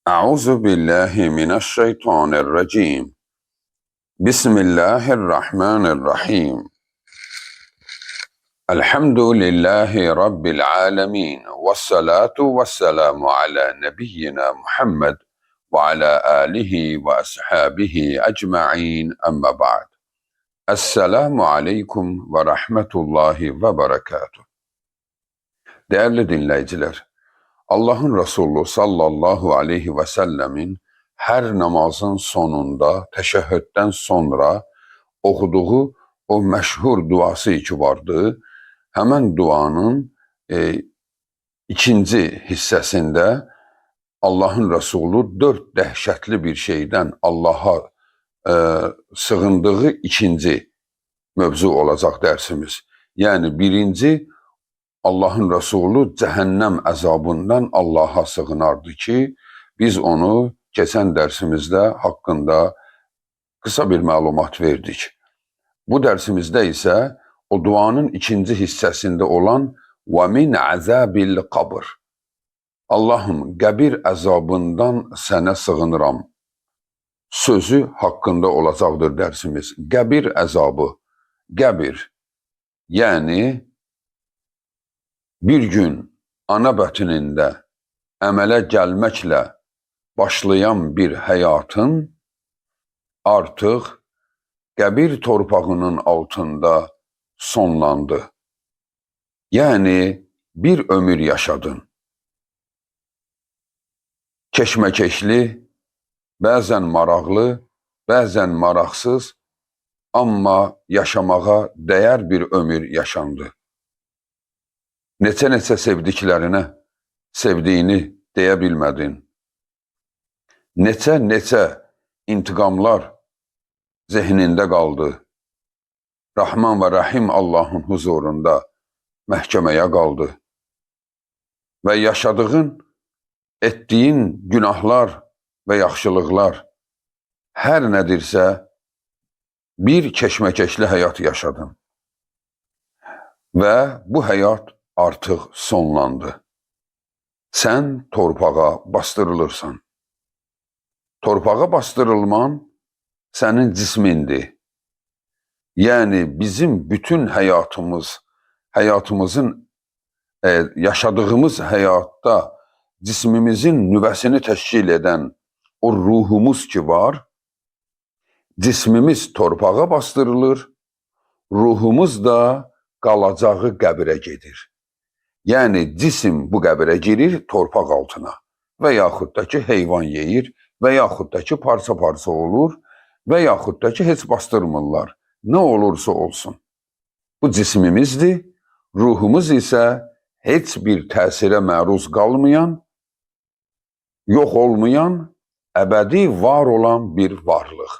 أعوذ بالله من الشيطان الرجيم. بسم الله الرحمن الرحيم. الحمد لله رب العالمين، والصلاة والسلام على نبينا محمد وعلى آله وأصحابه أجمعين. أما بعد. Esselamu Aleyküm ve Rahmetullahi ve Berekatuhu. Değerli dinleyiciler, Allah'ın Resulü sallallahu aleyhi ve sellemin her namazın sonunda, teşehhütten sonra okuduğu o meşhur duası iki vardı. Hemen duanın ikinci hissesinde Allah'ın Resulü dört dehşetli bir şeyden Allah'a sığındığı ikinci mövzu olacak dersimiz. Yani birinci, Allah'ın Resulü cehennem azabından Allah'a sığınardı ki, biz onu geçen dersimizde hakkında kısa bir malumat verdik. Bu dersimizde ise o duanın ikinci hissesinde olan وَمِنْ عَذَابِ الْقَبْرِ Allah'ım qəbir azabından sənə sığınıram sözü hakkında olacaqdır dersimiz. Qəbir azabı, qəbir yani bir gün ana bətnində əmələ gəlməklə başlayan bir həyatın artıq qəbir torpağının altında sonlandı. Yani bir ömür yaşadın. Keşməkeşli, bəzən maraqlı, bəzən maraqsız, amma yaşamağa dəyər bir ömür yaşandı. Neçə sevdiklərinə sevdiyini deyə bilmədin. Neçə intiqamlar zehnində qaldı. Rahman və Rahim Allahın huzurunda məhkəməyə qaldı. Və yaşadığın, etdiyin günahlar və yaxşılıqlar hər nədirsə bir keşməkeşli həyat yaşadın. Və bu həyat artıq sonlandı. Sən torpağa bastırılırsan. Torpağa bastırılman sənin cismindir. Yani bizim bütün hayatımızın yaşadığımız hayatta cismimizin nüvəsini təşkil edən o ruhumuz ki var, cismimiz torpağa bastırılır, ruhumuz da qalacağı qəbirə gedir. Yani cisim bu qəbirə girir torpaq altına və yaxud da ki heyvan yeyir və yaxud da ki parça olur və yaxud da ki heç bastırmırlar. Ne olursa olsun. Bu cismimizdir, ruhumuz ise heç bir təsirə məruz qalmayan, yok olmayan, əbədi var olan bir varlıq.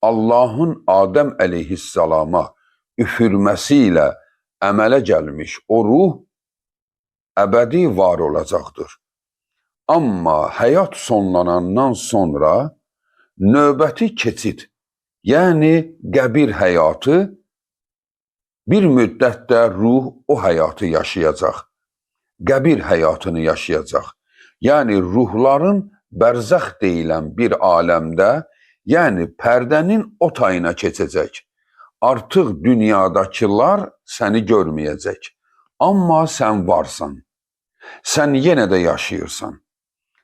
Allah'ın Adem əleyhissalama üfürməsiyle əmələ gəlmiş o ruh əbədi var olacaqdır. Amma həyat sonlanandan sonra növbəti keçid, yani qəbir həyatı, bir müddətdə ruh o həyatı yaşayacaq. Qəbir həyatını yaşayacaq. Yani ruhların bərzəx deyilən bir aləmdə, yani pərdənin o tayına keçəcək. Artıq dünyadakılar səni görməyəcək. Amma sən varsan. Sən yenə də yaşayırsan.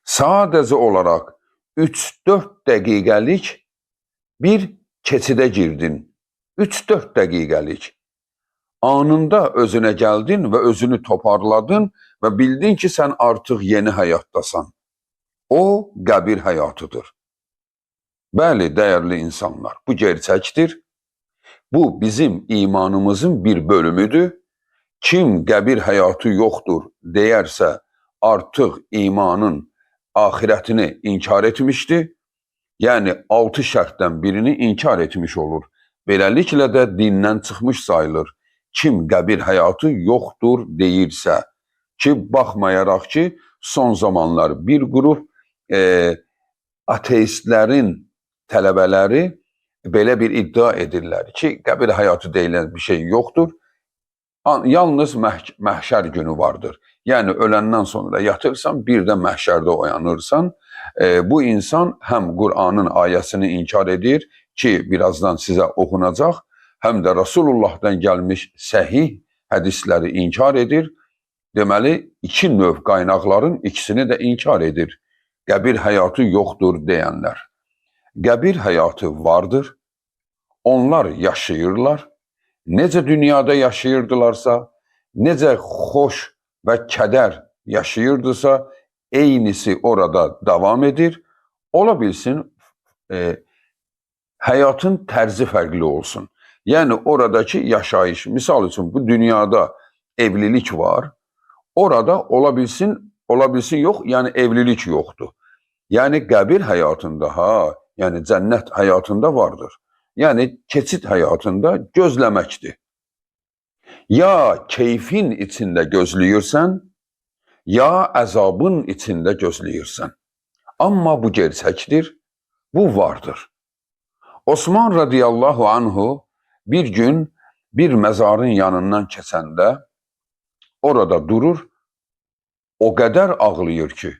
Sadəcə olaraq 3-4 dəqiqəlik bir keçidə girdin. 3-4 dəqiqəlik. Anında özünə gəldin və özünü toparladın və bildin ki, sən artıq yeni həyatdasan. O, qəbir həyatıdır. Bəli, dəyərli insanlar, bu gerçəkdir. Bu bizim imanımızın bir bölümüdür. Kim qəbir həyatı yoxdur deyərsə, artıq imanın ahirətini inkar etmişdir. Yani 6 şərtdən birini inkar etmiş olur. Beləliklə də dindən çıxmış sayılır. Kim qəbir həyatı yoxdur deyirsə ki, baxmayaraq ki, son zamanlar bir qrup ateistlərin tələbələri belə bir iddia edirlər ki, qəbir həyatı deyilən bir şey yoxdur. Yalnız məhşər günü vardır. Yəni öləndən sonra yatırsan, bir də məhşərdə oyanırsan. Bu insan həm Qur'anın ayəsini inkar edir ki, birazdan sizə oxunacaq, həm də Rasulullahdan gəlmiş səhih hədisləri inkar edir. Deməli, iki növ qaynaqların ikisini də inkar edir. Qəbir həyatı yoxdur deyənlər. Qəbir həyatı vardır. Onlar yaşayırlar. Necə dünyada yaşayırdılarsa, necə xoş və kədər yaşayırdısa, eynisi orada davam edir. Ola bilsin, həyatın tərzi fərqli olsun. Yəni, oradakı yaşayış, misal üçün, bu dünyada evlilik var, orada ola bilsin yox, yəni evlilik yoxdur. Yəni, qəbir həyatında, yəni cənnət həyatında vardır. Yəni, keçid həyatında gözləməkdir. Ya keyfin içində gözləyirsən, ya əzabın içində gözləyirsən. Amma bu gerçəkdir, bu vardır. Osman radiyallahu anhu bir gün bir məzarın yanından keçəndə orada durur, o qədər ağlayır ki,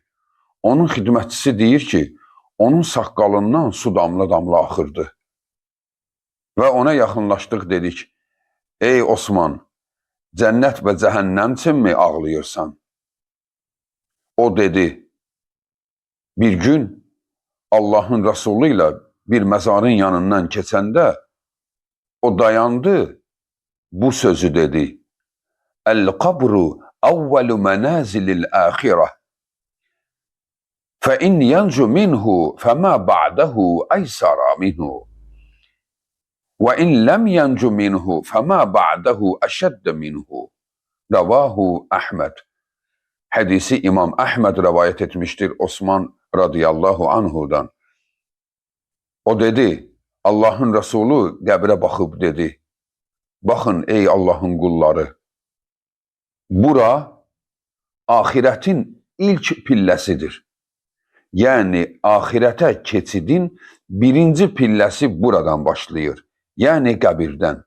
onun xidmətçisi deyir ki, onun saqqalından su damla-damla axırdı. Və ona yaxınlaşdıq, dedik, ey Osman, cənnət və cəhənnəm üçünmü ağlayırsan? O dedi, bir gün Allahın Rasulü ilə bir məzarın yanından keçəndə o dayandı, bu sözü dedi, Əl-qabru əvvəlu mənazilil əxirə fəin yəncu minhu fəmə ba'dəhu əysara minhu və in ləm yəncu minhu fəmə ba'dəhu əşəddə minhu. Rəvahu Əhməd. Hədisi İmam Əhməd rəvayət etmişdir Osman radiyallahu anhudan. O dedi, Allahın Resulü qəbrə baxıb dedi, baxın ey Allahın qulları, bura ahirətin ilk pilləsidir. Yəni, ahirətə keçidin birinci pilləsi buradan başlayır. Yəni, qəbirdən.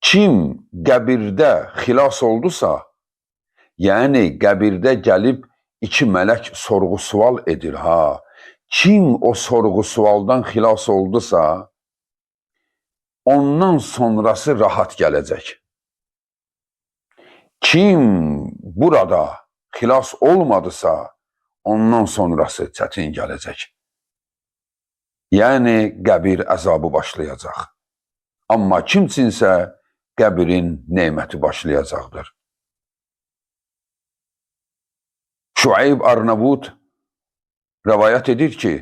Kim qəbirdə xilas oldusa, yəni qəbirdə gəlib iki mələk sorğu-sual edir, Kim o sorğu-sualdan xilas oldusa, ondan sonrası rahat gələcək. Kim burada xilas olmadısa, ondan sonrası çətin gələcək. Yəni, qəbir əzabı başlayacaq. Amma kimsinsə, qəbirin neyməti başlayacaqdır. Şuayb Arnavut rəvayət edir ki,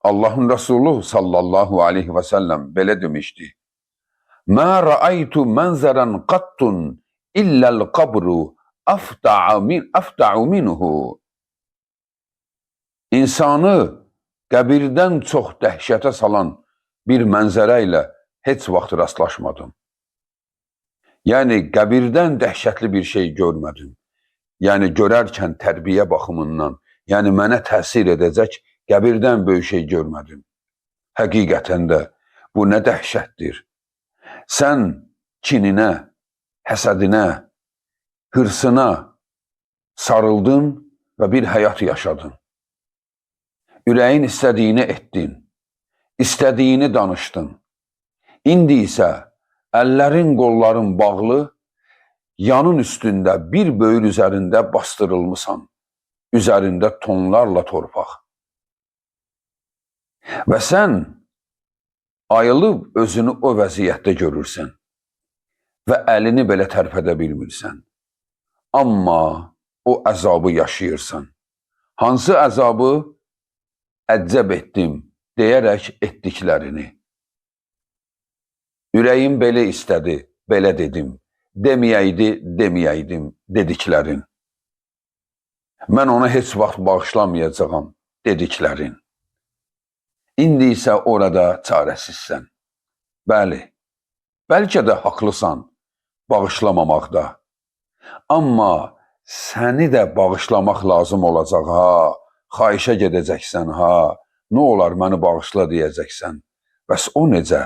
Allahın Resulü sallallahu aleyhi və səlləm belə demişdi, Mə rəaytu mənzərən qattun illəl qabru əfta'u minhu. İnsanı qəbirdən çox dəhşətə salan bir mənzərə ilə heç vaxt rastlaşmadım. Yəni, qəbirdən dəhşətli bir şey görmədim. Yəni, görərkən tərbiyə baxımından, yəni mənə təsir edəcək qəbirdən böyük şey görmədim. Həqiqətən də bu nə dəhşətdir. Sən kininə, həsədinə, hırsına sarıldın və bir həyat yaşadın. Ürəyin istədiyini etdin, istədiyini danışdın. İndi isə əllərin, qolların bağlı, yanın üstündə bir böyür üzərində bastırılmısan, üzərində tonlarla torpaq. Və sən ayılıb özünü o vəziyyətdə görürsən və əlini belə tərpədə bilmirsən. Amma o əzabı yaşayırsan. Hansı əzabı? Əccəb etdim, deyərək etdiklərini. Ürəyim belə istədi, belə dedim, deməyəydim, dediklərin. Mən ona heç vaxt bağışlamayacağam, dediklərin. İndi isə orada çarəsizsən. Bəli, bəlkə də haqlısan bağışlamamaqda. Amma səni də bağışlamaq lazım olacaq, xahişə gedəcəksən, nə olar məni bağışla deyəcəksən. Bəs o necə?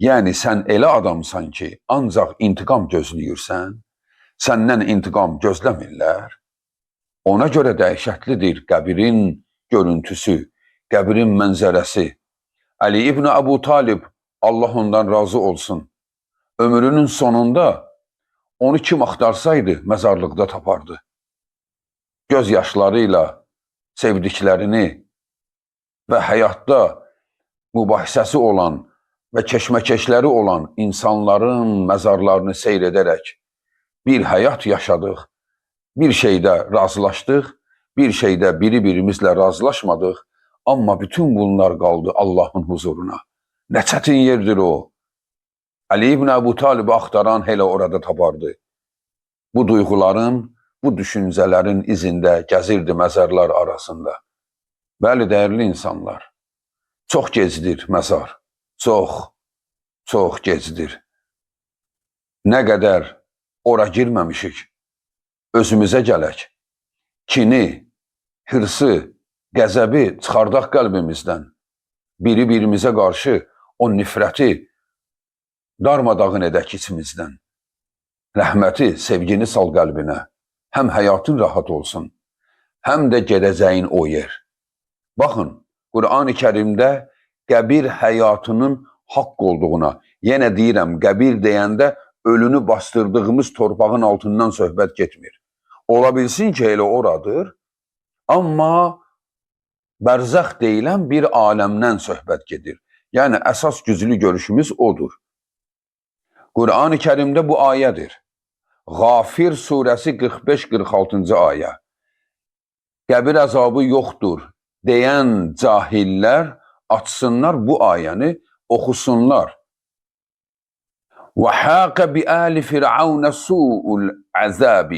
Yəni, sən elə adamsan ki, ancaq intiqam gözləyirsən, Səndən intiqam gözləmirlər. Ona görə dəhşətlidir qəbrin görüntüsü, qəbrin mənzərəsi. Ali ibn Əbu Talib, Allah ondan razı olsun, ömrünün sonunda onu kim axtarsaydı məzarlıqda tapardı. Göz yaşlarıyla sevdiklərini və həyatda mübahisəsi olan və keşməkeşləri olan insanların məzarlarını seyr edərək bir həyat yaşadıq, bir şeydə razılaşdıq, bir şeydə biri-birimizlə razılaşmadıq, amma bütün bunlar qaldı Allahın huzuruna. Nə çətin yerdir o. Ali ibn Əbu Talib'i axtaran hələ orada tapardı. Bu duyğuların, bu düşüncələrin izində gəzirdi məzarlar arasında. Bəli, dəyərli insanlar, çox gecdir məzar, çox gecdir. Nə qədər ora girməmişik, özümüzə gələk, kini, hırsı, qəzəbi çıxardaq qəlbimizdən, biri-birimizə qarşı o nifrəti darmadağın edək içimizdən. Rəhməti, sevgini sal qəlbinə, həm həyatın rahat olsun, həm də gedəcəyin o yer. Baxın, Qur'an-ı Kərimdə qəbir həyatının haqq olduğuna, yenə deyirəm, qəbir deyəndə ölünü bastırdığımız torpağın altından söhbət getmir. Ola bilsin ki, elə oradır, amma bərzəx deyilən bir aləmdən söhbət gedir. Yəni, əsas güclü görüşümüz odur. Qur'an-ı Kərimdə bu ayədir. Ğafir surəsi 45-46-cı ayə. Qəbir əzabı yoxdur deyən cahillər açsınlar bu ayəni, oxusunlar. وَحَاقَ بِآلِ فِرْعَوْنَ سُوءُ الْعَذَابِ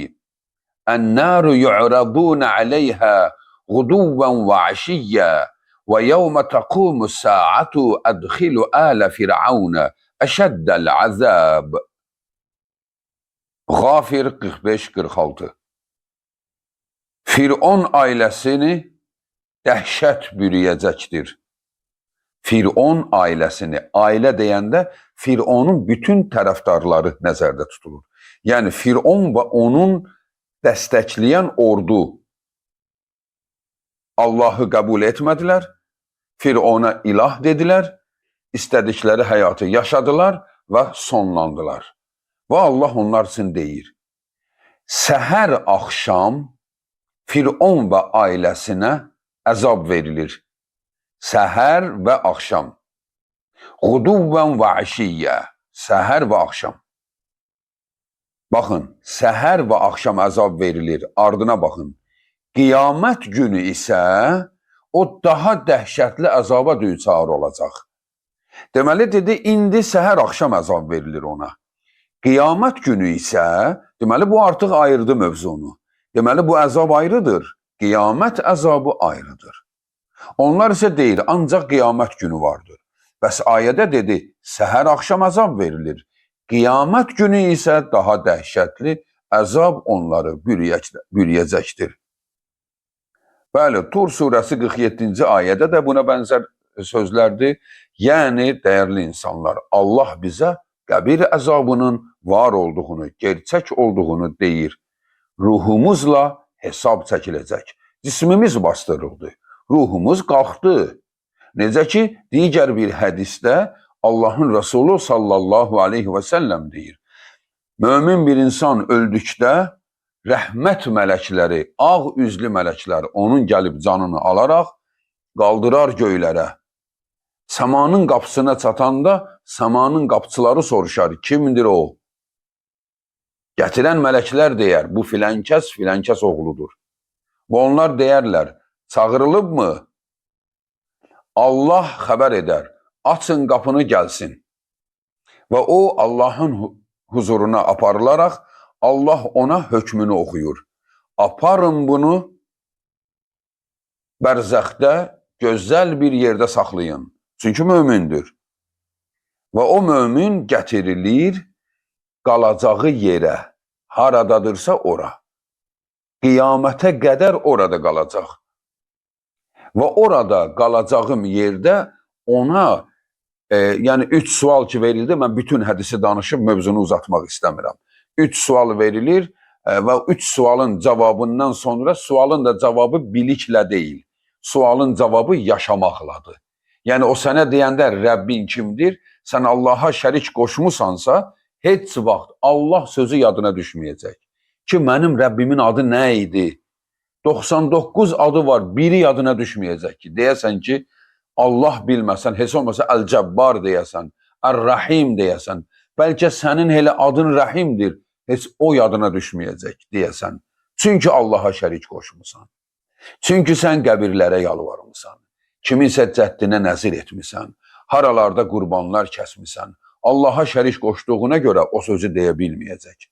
النَّارُ يُعْرَضُونَ عَلَيْهَا غُدُوًّا وَعَشِيًّا وَيَوْمَ تَقُومُ السَّاعَةُ أَدْخِلُ آلَ فِرْعَوْنَ أَشَدَّ الْعَذَابِ. Ğafir 45-46. Firon ailəsini dəhşət bürüyəcəkdir. Firon ailəsini, ailə deyəndə Fironun bütün tərəfdarları nəzərdə tutulur. Yəni, Firon və onun dəstəkləyən ordu Allahı qəbul etmədilər, Firona ilah dedilər, istədikləri həyatı yaşadılar və sonlandılar. Və Allah onlar üçün deyir, səhər axşam Firon və ailəsinə əzab verilir. Səhər və axşam. Quduvvən və əşiyyə. Səhər və axşam. Baxın, səhər və axşam əzab verilir. Ardına baxın. Qiyamət günü isə o daha dəhşətli əzaba düçar olacaq. Deməli, dedi, indi səhər axşam əzab verilir ona. Qiyamət günü isə, deməli, bu artıq ayırdı mövzunu. Deməli, bu əzab ayrıdır. Qiyamət əzabı ayrıdır. Onlar isə deyir, ancaq qiyamət günü vardır. Bəs ayədə dedi, səhər axşam əzab verilir. Qiyamət günü isə daha dəhşətli əzab onları bürüyəcəkdir. Bəli, Tur surəsi 47-ci ayədə də buna bənzər sözlərdir. Yəni, dəyərli insanlar, Allah bizə qəbir əzabının var olduğunu, gerçək olduğunu deyir. Ruhumuzla hesab çəkiləcək. Cismimiz bastırıldı. Ruhumuz qalxdı. Necə ki, digər bir hədisdə Allahın Resulü sallallahu aleyhi və səlləm deyir. Mömin bir insan öldükdə rəhmət mələkləri, ağ üzlü mələklər onun gəlib canını alaraq qaldırar göylərə. Səmanın qapısına çatanda səmanın qapıçıları soruşar, kimdir o? Gətirən mələklər deyər, bu filankəs oğludur. Və onlar deyərlər, çağırılıb mı? Allah xəbər edər, açın qapını gəlsin. Və o, Allahın huzuruna aparılaraq, Allah ona hökmünü oxuyur. Aparın bunu bərzəxdə gözəl bir yerdə saxlayın. Çünki mömindir. Və o mömin gətirilir qalacağı yerə. Haradadırsa ora. Qiyamətə qədər orada qalacaq. Və orada qalacağım yerdə ona yəni 3 sual ki verildi, mən bütün hədisi danışıb mövzunu uzatmaq istəmirəm. 3 sual verilir və 3 sualın cavabından sonra sualın da cavabı biliklə deyil. Sualın cavabı yaşamaqladır. Yəni o sənə deyəndə Rəbbin kimdir? Sən Allaha şərik qoşmusansa, heç vaxt Allah sözü yadına düşməyəcək. Ki mənim Rəbbimin adı nə idi? 99 adı var, biri yadına düşməyəcək ki, deyəsən ki, Allah bilməsən, heç olmasa Əl-Cəbbar deyəsən, Ər-Rahim deyəsən, bəlkə sənin elə adın Rəhimdir, heç o yadına düşməyəcək deyəsən. Çünki Allaha şərik qoşmusan. Çünki sən qəbirlərə yalvarmısan. Kiminsə cəddinə nəzir etmisən. Haralarda qurbanlar kəsmisən. Allaha şərik qoşduğuna görə o sözü deyə bilməyəcək.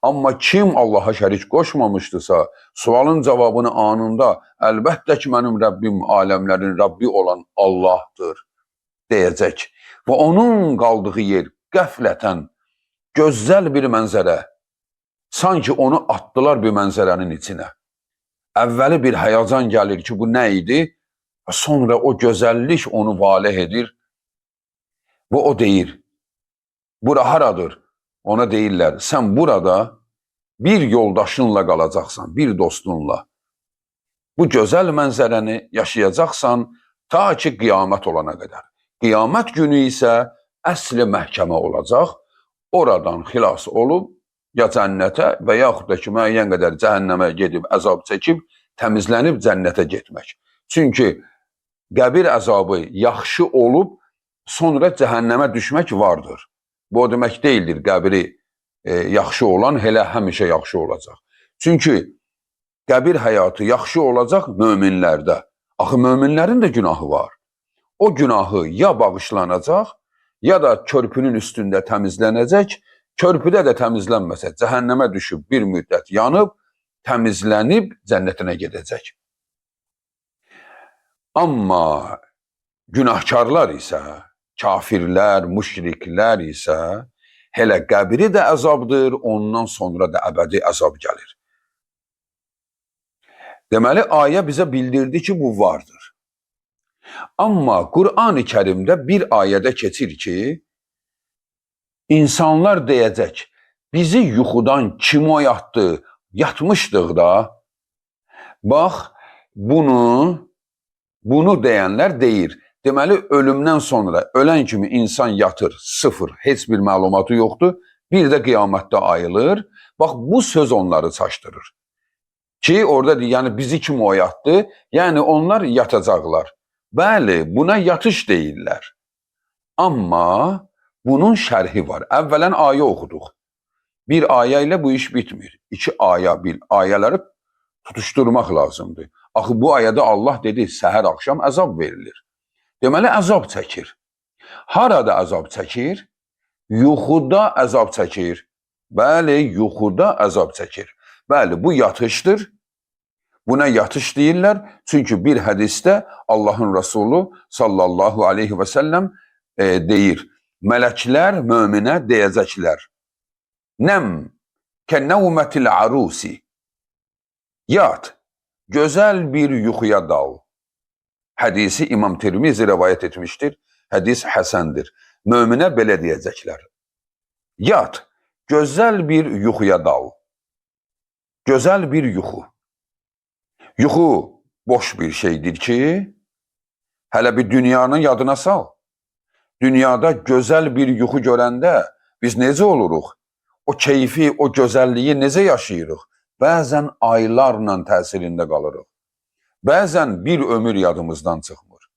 Amma kim Allaha şərik qoşmamışdırsa, sualın cavabını anında əlbəttə ki, mənim Rəbbim aləmlərin Rəbbi olan Allahdır deyəcək. Və onun qaldığı yer qəflətən gözəl bir mənzərə. Sanki onu atdılar bir mənzərənin içinə. Əvvəli bir həyəcan gəlir ki, bu nə idi? Sonra o gözəllik onu valeh edir və o deyir, bura haradır? Ona deyirlər, sən burada bir yoldaşınla qalacaqsan, bir dostunla. Bu gözəl mənzərəni yaşayacaqsan ta ki, qiyamət olana qədər. Qiyamət günü isə əsli məhkəmə olacaq. Oradan xilas olub, ya cənnətə və yaxud da ki, müəyyən qədər cəhənnəmə gedib, əzab çəkib, təmizlənib cənnətə getmək. Çünki qəbir əzabı yaxşı olub, sonra cəhənnəmə düşmək vardır. Bu o demək deyildir, qəbri yaxşı olan elə həmişə yaxşı olacaq. Çünki qəbir həyatı yaxşı olacaq möminlərdə. Axı möminlərin də günahı var. O günahı ya bağışlanacaq, ya da körpünün üstündə təmizlənəcək, körpüdə də təmizlənməsə, cəhənnəmə düşüb bir müddət yanıb, təmizlənib cənnətinə gedəcək. Amma günahkarlar isə, kafirlər, müşriklər isə hələ qəbri də əzabdır, ondan sonra da əbədi əzab gəlir. Deməli, ayə bizə bildirdi ki, bu vardır. Amma Qur'an-ı Kərimdə bir ayədə keçir ki, insanlar deyəcək, bizi yuxudan kim oyatdı, yatmışdıq da. Bax, bunu deyənlər deyir. Deməli, ölümdən sonra, ölən kimi insan yatır, sıfır, heç bir məlumatı yoxdur, bir də qiyamətdə ayılır. Bax, bu söz onları çaşdırır. Ki, orada deyir, yəni bizi kim oyatdı? Yəni, onlar yatacaqlar. Bəli, buna yatış deyirlər. Amma bunun şərhi var. Əvvələn ayə oxuduq. Bir ayə ilə bu iş bitmir. 2 ayə, ayələri tutuşturmaq lazımdır. Axı, bu ayədə Allah dedi, səhər axşam əzab verilir. Deməli, əzab çəkir. Harada əzab çəkir? Yuxuda əzab çəkir. Bəli, yuxuda əzab çəkir. Bəli, bu yatışdır. Buna yatış deyirlər. Çünki bir hədisdə Allahın Resulü sallallahu aleyhi və səlləm deyir, mələklər möminə deyəcəklər, nəm kənnəvmətil arusi, yat, gözəl bir yuxuya dal. Hədisi İmam Tirmizi rəvayət etmişdir. Hədis həsəndir. Möminə belə deyəcəklər. Yat, gözəl bir yuxuya dal. Gözəl bir yuxu. Yuxu boş bir şeydir ki, hələ bir dünyanın yadına sal. Dünyada gözəl bir yuxu görəndə biz necə oluruq? O keyfi, o gözəlliyi necə yaşayırıq? Bəzən aylarla təsirində qalırıq. Bəzən bir ömür yadımızdan çıxmır.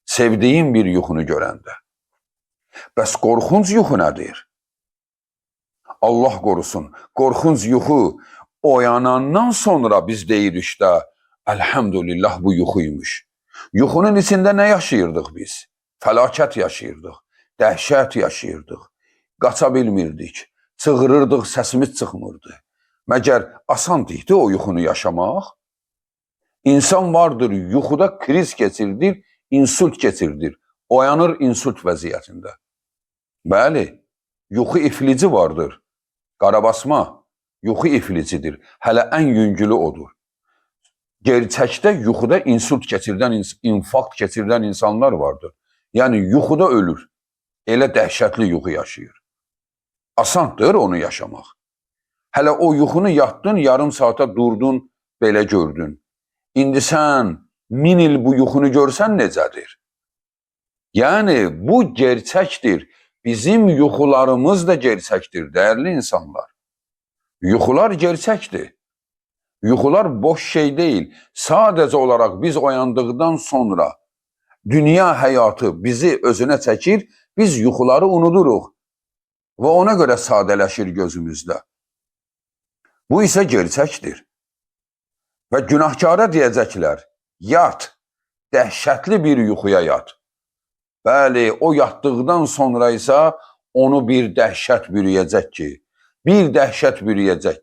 Sevdiyin bir yuxunu görəndə. Bəs qorxunc yuxu nədir? Allah qorusun, qorxunc yuxu oyanandan sonra biz deyirik də, əlhəmdülillah bu yuxuymuş. Yuxunun içində nə yaşayırdıq biz? Fəlakət yaşayırdıq, dəhşət yaşayırdıq, qaça bilmirdik, çığırırdıq, səsimiz çıxmırdı. Məgər asandıqdı o yuxunu yaşamaq? İnsan vardır, yuxuda kriz keçirdir, insult keçirdir. Oyanır insult vəziyyətində. Bəli, yuxu iflici vardır. Qarabasma, yuxu iflicidir. Hələ ən yüngülü odur. Gerçəkdə yuxuda insult keçirdən, infarkt keçirdən insanlar vardır. Yəni yuxuda ölür. Elə dəhşətli yuxu yaşayır. Asandır onu yaşamaq. Hələ o yuxunu yatdın, yarım saata durdun, belə gördün. İndi sən 1000 il bu yuxunu görsən necədir? Yəni bu gerçəkdir. Bizim yuxularımız da gerçəkdir, dəyərli insanlar. Yuxular gerçəkdir. Yuxular boş şey deyil. Sadəcə olaraq biz oyandıqdan sonra dünya həyatı bizi özünə çəkir, biz yuxuları unuduruq və ona görə sadələşir gözümüzdə. Bu isə gerçəkdir. Və günahkara deyəcəklər, yat, dəhşətli bir yuxuya yat. Bəli, o yatdıqdan sonra isə onu bir dəhşət bürüyəcək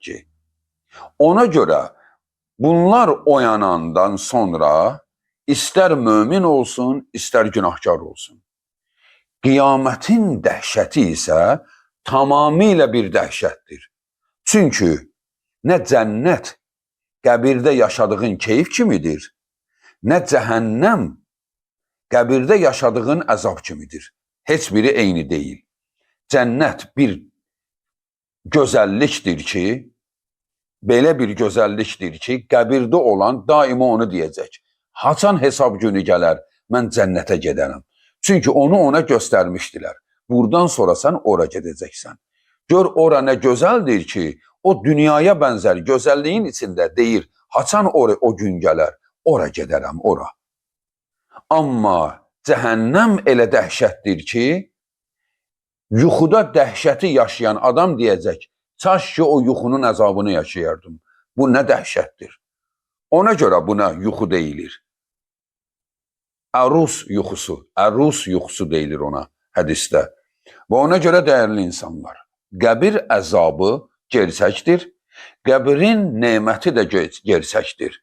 ki, ona görə bunlar oyanandan sonra istər mömin olsun, istər günahkar olsun. Qiyamətin dəhşəti isə tamamilə bir dəhşətdir. Çünki nə cənnət qəbirdə yaşadığın keyif kimidir, nə cəhənnəm qəbirdə yaşadığın əzab kimidir. Heç biri eyni deyil. Cənnət bir gözəllikdir ki, belə bir gözəllikdir ki, qəbirdə olan daima onu deyəcək. Haçan hesab günü gələr, mən cənnətə gedərəm. Çünki onu ona göstərmişdilər. Buradan sonra sən ora gedəcəksən. Gör ora nə gözəldir ki, o dünyaya bənzər gözəlliyin içində deyir, haçan o gün gələr, ora gedərəm, ora. Amma cəhənnəm elə dəhşətdir ki, yuxuda dəhşəti yaşayan adam deyəcək, çaş ki o yuxunun əzabını yaşayardım. Bu nə dəhşətdir. Ona görə buna yuxu deyilir. Ərus yuxusu deyilir ona hədisdə. Və ona görə dəyərli insanlar, qəbir əzabı gerçəkdir, qəbrin neməti də gerçəkdir.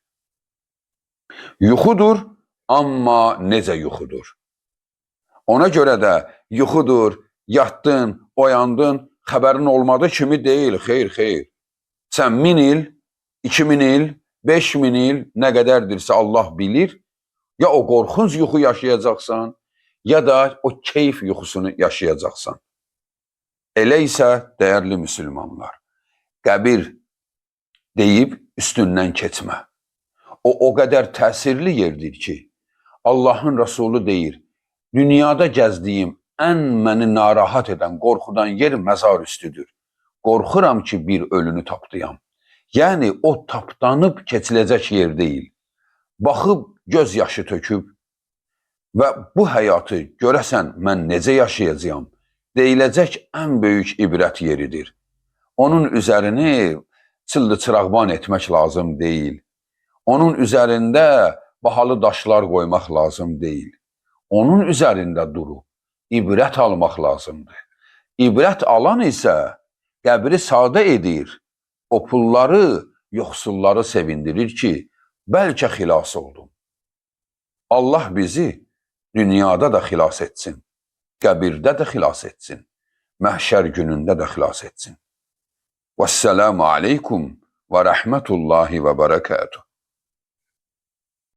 Yuxudur, amma necə yuxudur? Ona görə də yuxudur, yatdın, oyandın, xəbərin olmadı kimi deyil, xeyr. Sən 1000 il, 2000 il, 5000 il nə qədərdirsə Allah bilir, ya o qorxunc yuxu yaşayacaqsan, ya da o keyf yuxusunu yaşayacaqsan. Elə isə, dəyərli müsəlmanlar, qəbir deyib üstündən keçmə. O qədər təsirli yerdir ki, Allahın Rəsulü deyir, dünyada gəzdiyim ən məni narahat edən, qorxudan yer məzar üstüdür. Qorxuram ki, bir ölünü tapdıyam. Yəni, o tapdanıb keçiləcək yer deyil. Baxıb, göz yaşı töküb və bu həyatı görəsən mən necə yaşayacağam, deyiləcək ən böyük ibrət yeridir. Onun üzərini çıldı-çırağban etmək lazım deyil. Onun üzərində bahalı daşlar qoymaq lazım deyil. Onun üzərində durub, ibrət almaq lazımdır. İbrət alan isə qəbri sadə edir. O pulları, yoxsulları sevindirir ki, bəlkə xilas oldum. Allah bizi dünyada da xilas etsin, qəbirdə də xilas etsin, məhşər günündə də xilas etsin. Vəssalamu aleykum və rəhmətullahi və bərəkətuhu.